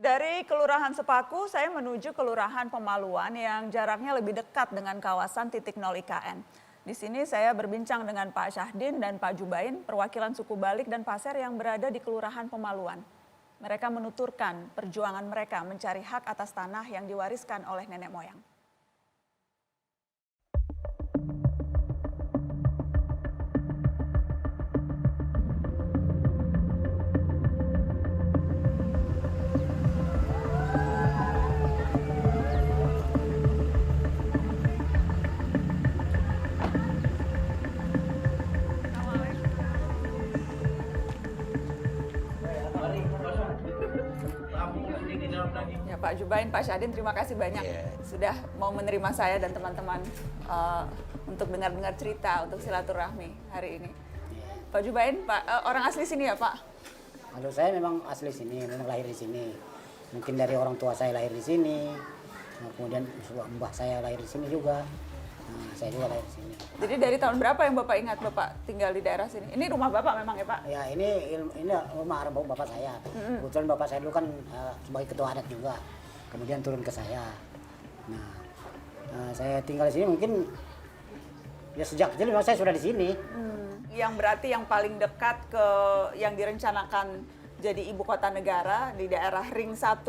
Dari Kelurahan Sepaku, saya menuju Kelurahan Pemaluan yang jaraknya lebih dekat dengan kawasan titik nol IKN. Di sini saya berbincang dengan Pak Syahdin dan Pak Jubain, perwakilan suku Balik dan Pasir yang berada di Kelurahan Pemaluan. Mereka menuturkan perjuangan mereka mencari hak atas tanah yang diwariskan oleh nenek moyang. Ya, Pak Jubain, Pak Syahdin, terima kasih banyak sudah mau menerima saya dan teman-teman untuk dengar-dengar cerita, untuk silaturahmi hari ini. Pak Jubain, orang asli sini ya Pak? Kalau saya memang asli sini, memang lahir di sini. Mungkin dari orang tua saya lahir di sini, kemudian mbah saya lahir di sini juga. Nah, saya juga lahir di sini. Jadi dari tahun berapa yang Bapak ingat Bapak tinggal di daerah sini? Ini rumah Bapak memang ya Pak? Ya ini rumah bapak saya. Kebetulan bapak saya dulu kan sebagai ketua adat juga. Kemudian turun ke saya. Nah, saya tinggal di sini mungkin ya sejak kecil memang saya sudah di sini. Yang berarti yang paling dekat ke yang direncanakan jadi ibu kota negara di daerah Ring 1.0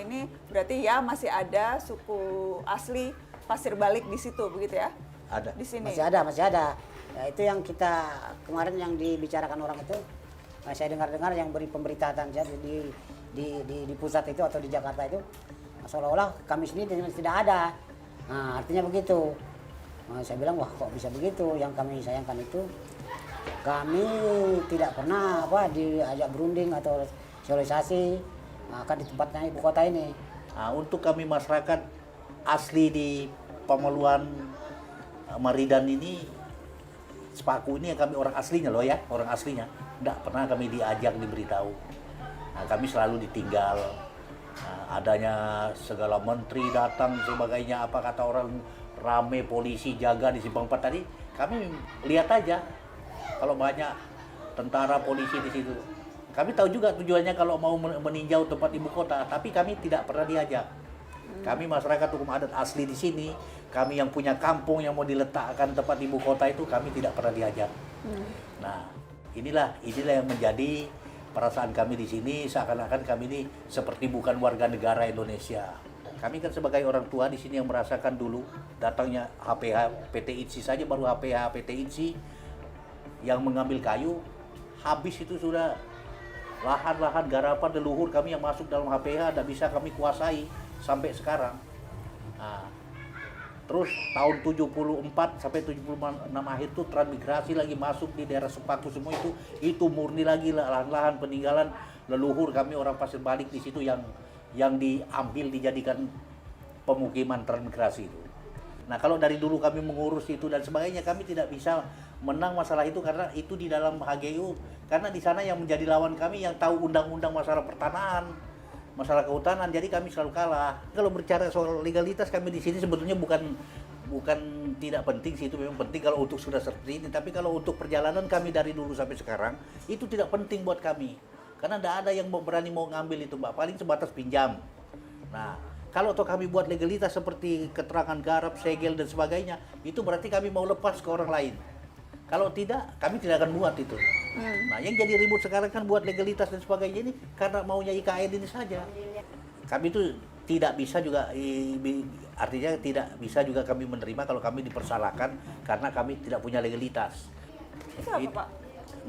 ini berarti ya masih ada suku asli Pasir Balik di situ begitu ya? Ada. Di sini. Masih ada. Ya, itu yang kita kemarin yang dibicarakan orang itu, saya dengar-dengar yang beri pemberitaan di pusat itu atau di Jakarta itu, seolah-olah kami sendiri tidak ada. Nah, artinya begitu. Nah, saya bilang, wah kok bisa begitu? Yang kami sayangkan itu, kami tidak pernah diajak berunding atau sosialisasi akan di tempatnya ibu kota ini. Nah, untuk kami masyarakat asli di Pemaluan Maridan ini, Sepaku ini kami orang aslinya loh ya, orang aslinya. Tidak pernah kami diajak, diberitahu. Nah, kami selalu ditinggal. Nah, adanya segala menteri datang sebagainya, apa kata orang rame polisi jaga di Simpang 4 tadi, kami lihat aja. Kalau banyak tentara polisi di situ. Kami tahu juga tujuannya kalau mau meninjau tempat ibu kota, tapi kami tidak pernah diajak. Kami masyarakat hukum adat asli di sini, kami yang punya kampung yang mau diletakkan tempat ibu kota itu kami tidak pernah diajak. Nah, inilah yang menjadi perasaan kami di sini, seakan-akan kami ini seperti bukan warga negara Indonesia. Kami kan sebagai orang tua di sini yang merasakan dulu datangnya HPH PT ITSI saja, baru HPH PT ITSI yang mengambil kayu, habis itu sudah lahan-lahan garapan leluhur kami yang masuk dalam HPH tidak bisa kami kuasai sampai sekarang. Nah, terus tahun 74 sampai 76 akhir itu transmigrasi lagi masuk di daerah Sepaku semua itu murni lagi lahan-lahan peninggalan leluhur kami orang Pasir Balik di situ yang diambil dijadikan pemukiman transmigrasi itu. Nah, kalau dari dulu kami mengurus itu dan sebagainya, kami tidak bisa menang masalah itu karena itu di dalam HGU. Karena di sana yang menjadi lawan kami yang tahu undang-undang masalah pertanahan, masalah kehutanan, jadi kami selalu kalah. Kalau berbicara soal legalitas kami di sini sebetulnya bukan tidak penting sih, itu memang penting kalau untuk sudah seperti ini. Tapi kalau untuk perjalanan kami dari dulu sampai sekarang itu tidak penting buat kami. Karena tidak ada yang berani mau ngambil itu, Mbak. Paling sebatas pinjam. Nah, kalau toh kami buat legalitas seperti keterangan garap, segel dan sebagainya, itu berarti kami mau lepas ke orang lain. Kalau tidak, kami tidak akan buat itu. Nah, yang jadi ribut sekarang kan buat legalitas dan sebagainya ini karena maunya IKN ini saja. Kami itu tidak bisa juga, artinya tidak bisa juga kami menerima kalau kami dipersalahkan karena kami tidak punya legalitas. Itu apa Pak?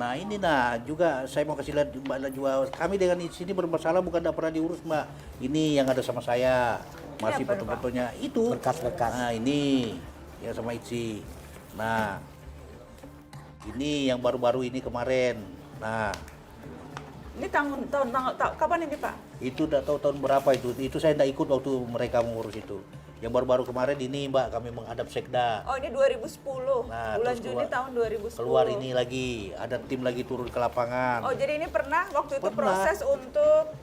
Nah ini juga saya mau kasih lihat Mbak Najwa, kami dengan di sini bermasalah bukan tidak pernah diurus Mbak. Ini yang ada sama saya, masih foto-fotonya itu. Berkas-berkas. Nah ini yang sama Itzi. Nah ini yang baru-baru ini kemarin. Nah Ini kapan ini Pak? itu udah tahu tahun berapa itu. Itu saya tidak ikut waktu mereka mengurus itu. Yang baru-baru kemarin ini Mbak, kami menghadap Sekda. Oh ini 2010, Nah, bulan terus Juni tahun 2010. Keluar ini lagi, ada tim lagi turun ke lapangan. Oh jadi ini pernah waktu itu Pernah. proses untuk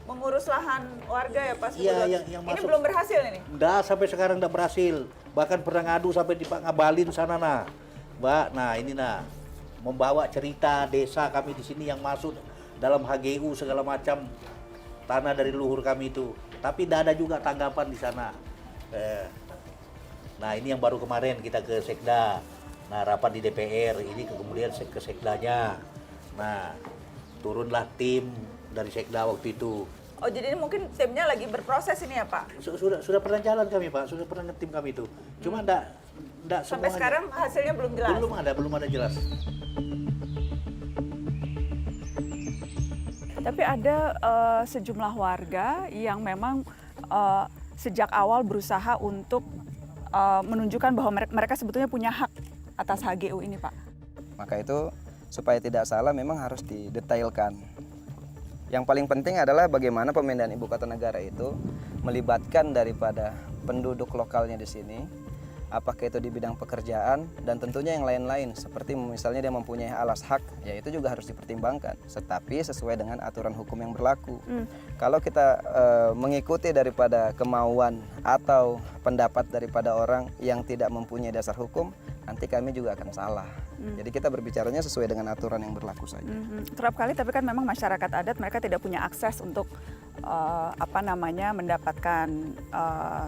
mengurus lahan warga ya Pak? Iya, yang ini masuk. belum berhasil ini? Nggak, sampai sekarang nggak berhasil. Bahkan pernah ngadu sampai di Pak Ngabalin sana Mbak. Nah ini membawa cerita desa kami di sini yang masuk dalam HGU segala macam. tanah dari leluhur kami itu. Tapi tidak ada juga tanggapan di sana. Nah ini yang baru kemarin kita ke Sekda. Nah rapat di DPR, ini kemudian ke Sekdanya. Nah turunlah tim dari Sekda waktu itu. Oh jadi ini mungkin timnya lagi berproses ini ya Pak? Sudah pernah jalan kami Pak, sudah pernah ngetim kami itu. Cuma enggak Sampai semuanya. sekarang hasilnya belum jelas? Belum ada jelas. Tapi ada sejumlah warga yang memang sejak awal berusaha untuk menunjukkan bahwa mereka sebetulnya punya hak atas HGU ini Pak. Maka itu supaya tidak salah memang harus didetailkan. Yang paling penting adalah bagaimana pemindahan ibu kota negara itu melibatkan daripada penduduk lokalnya di sini, apakah itu di bidang pekerjaan dan tentunya yang lain-lain seperti misalnya dia mempunyai alas hak, ya itu juga harus dipertimbangkan, tetapi sesuai dengan aturan hukum yang berlaku. Kalau kita mengikuti daripada kemauan atau pendapat daripada orang yang tidak mempunyai dasar hukum, nanti kami juga akan salah. Jadi kita berbicaranya sesuai dengan aturan yang berlaku saja. Kerap kali tapi kan memang masyarakat adat mereka tidak punya akses untuk mendapatkan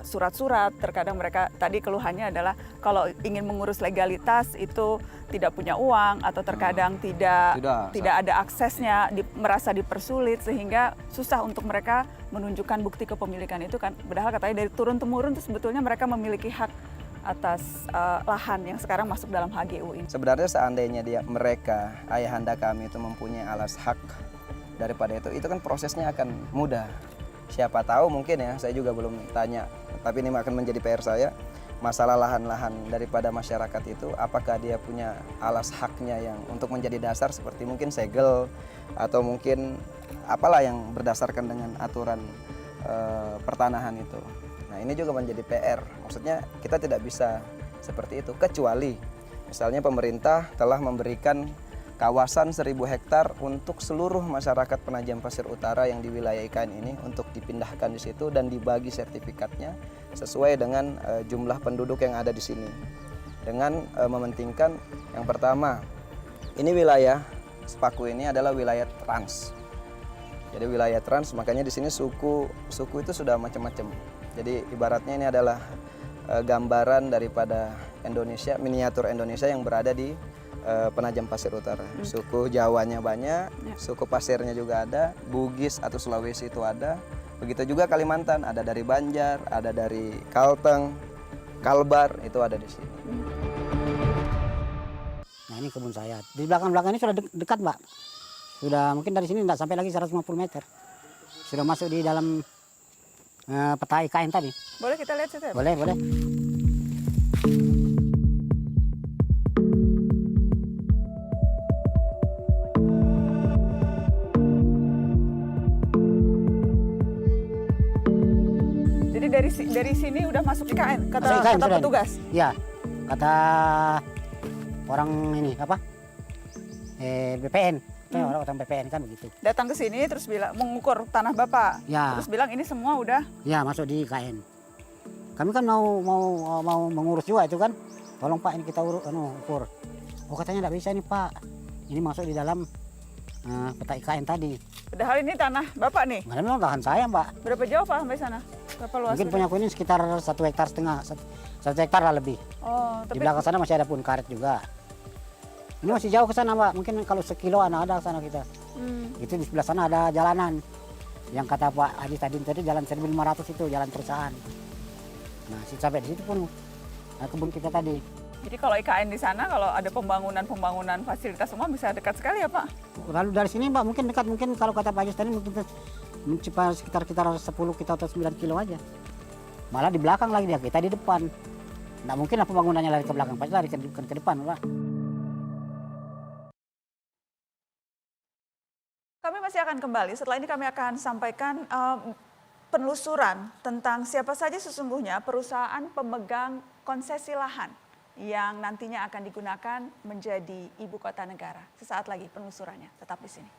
surat-surat. Terkadang mereka tadi keluhannya adalah kalau ingin mengurus legalitas itu tidak punya uang atau terkadang tidak ada aksesnya, merasa dipersulit sehingga susah untuk mereka menunjukkan bukti kepemilikan itu kan. Padahal katanya dari turun temurun itu sebetulnya mereka memiliki hak atas lahan yang sekarang masuk dalam HGU ini. Sebenarnya seandainya mereka ayahanda kami itu mempunyai alas hak daripada itu kan prosesnya akan mudah. Siapa tahu mungkin ya, saya juga belum tanya, tapi ini akan menjadi PR saya. Masalah lahan-lahan daripada masyarakat itu, apakah dia punya alas haknya yang untuk menjadi dasar seperti mungkin segel atau mungkin apalah yang berdasarkan dengan aturan pertanahan itu. Nah ini juga menjadi PR, maksudnya kita tidak bisa seperti itu, kecuali misalnya pemerintah telah memberikan kawasan 1000 hektar untuk seluruh masyarakat Penajam Pasir Utara yang di wilayah IKN ini untuk dipindahkan di situ dan dibagi sertifikatnya sesuai dengan jumlah penduduk yang ada di sini. Dengan mementingkan yang pertama, ini wilayah Sepaku ini adalah wilayah trans. Jadi wilayah trans, makanya di sini suku itu sudah macam-macam. Jadi ibaratnya ini adalah gambaran daripada Indonesia, miniatur Indonesia yang berada di Penajam Pasir Utara. Suku Jawanya banyak, suku pasirnya juga ada, Bugis atau Sulawesi itu ada. Begitu juga Kalimantan, ada dari Banjar, ada dari Kalteng, Kalbar, itu ada di sini. Nah ini kebun saya. Di belakang-belakang ini sudah dekat Mbak. Sudah mungkin dari sini tidak sampai lagi 150 meter. Sudah masuk di dalam peta IKN tadi. Boleh kita lihat situ ya? Boleh. Jadi dari sini udah masuk IKN, kata IKN, petugas? Iya, kata orang ini apa? BPN. Orang BPN kan begitu. Datang ke sini terus bilang mengukur tanah Bapak. Ya. Terus bilang ini semua udah. Ya, masuk di IKN. Kami kan mau mengurus juga itu kan. Tolong Pak ini kita ukur. Oh katanya tidak bisa ini Pak. Ini masuk di dalam peta IKN tadi. Padahal ini tanah Bapak nih. Mana memang lahan saya Mbak. Berapa jauh Pak sampai sana? Berapa luas? Mungkin punya aku ini sekitar 1,5 hektar. 1 hektar lah lebih. Oh, Di tapi belakang sana masih ada pohon karet juga. Ini masih jauh ke sana Mbak. Mungkin kalau sekiloan ada ke sana kita. Itu di sebelah sana ada jalanan. Yang kata Pak Haji tadi jalan 1500 itu jalan perusahaan. Nah, sampai di situ pun kebun kita tadi. jadi kalau IKN di sana kalau ada pembangunan fasilitas semua bisa dekat sekali ya Pak? Lalu dari sini Mbak mungkin dekat, mungkin kalau kata Pak Haji tadi mungkin sekitar 10 kita atau 9 kilo aja. Malah di belakang lagi dia, kita di depan. Nggak mungkin lah pembangunannya lari ke belakang, pasti lari ke depan Pak. Kami masih akan kembali, setelah ini kami akan sampaikan penelusuran tentang siapa saja sesungguhnya perusahaan pemegang konsesi lahan yang nantinya akan digunakan menjadi ibu kota negara. Sesaat lagi penelusurannya, tetap di sini.